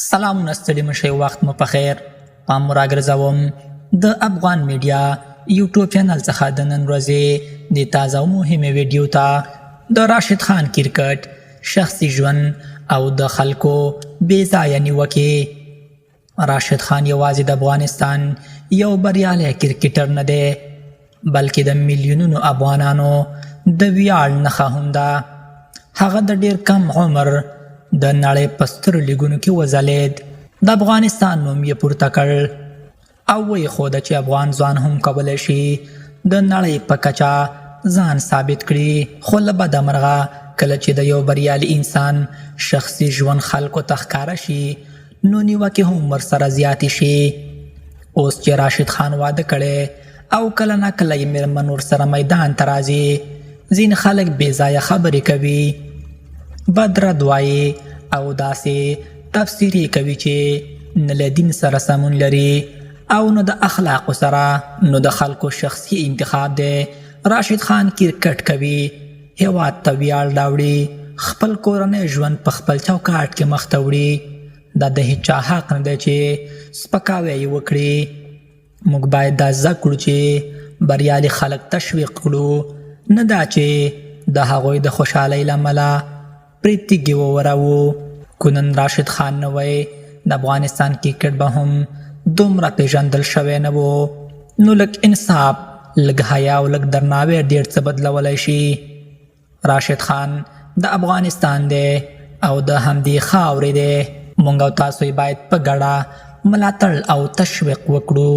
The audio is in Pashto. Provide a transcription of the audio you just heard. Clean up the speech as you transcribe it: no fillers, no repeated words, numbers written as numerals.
سلامونه ستړي مشئ، وخت مو په خیر. پام مو راګرځوم د افغان میډیا یوټیوب چینل څخه د نن ورځې د تازه او مهمې ویډیو ته د راشد خان کرکټ شخصي ژوند او د خلکو بې ځایه نیوکې. راشد خان یوازې د افغانستان یو بریالی کرکټر نه دی، بلکې د میلیونونو افغانانو د ویاړ نښه هم ده. هغه د ډیر کم عمر د نړۍ په سترو لیګونو کې وځلید، د افغانستان نوم یې پورته کړ او ویې ښوده چې افغان ځوان هم کولی شي د نړۍ په کچه ځان ثابت کړي. خو له بده مرغه کله چې د یو بریالي انسان شخصي ژوند خلکو ته ښکاره شي، نو نیوکې هم ورسره زیاتې شي. اوس چې راشد خان واده کړی او کله نه کله یې میرمن ورسره میدان ته راځي، ځینې خلک بې ځایه خبرې کوي، بد رد وایي او داسې تفسیرې کوي چې نه له دین سره سمون لري او نه د اخلاقو سره. نو د خلکو شخصي انتخاب دی. راشد خان کرکټ کوي، هیواد ته ویاړ راوړي، خپل کورنی ژوند په خپل چوکاټ کې مخ ته وړي. دا د هیچا حق نه دی چې سپکاوی یې وکړي. موږ باید دا زده کړو چې بریالي خلک تشویق کړو، نه دا چې د هغوی د خوشحالۍ له امله پرې تیږې ووروو. که نن راشد خان نه وی، د افغانستان کرکټ به هم دومره پیژندل شوی نه و. نو لږ انصاف، لږ حیا او لږ درناوی ډېر څه بدلولی شي. راشد خان د افغانستان دی او د همدې خاورې دی. موږ او تاسو باید په ګډه ملاتړ او تشویق وکړو.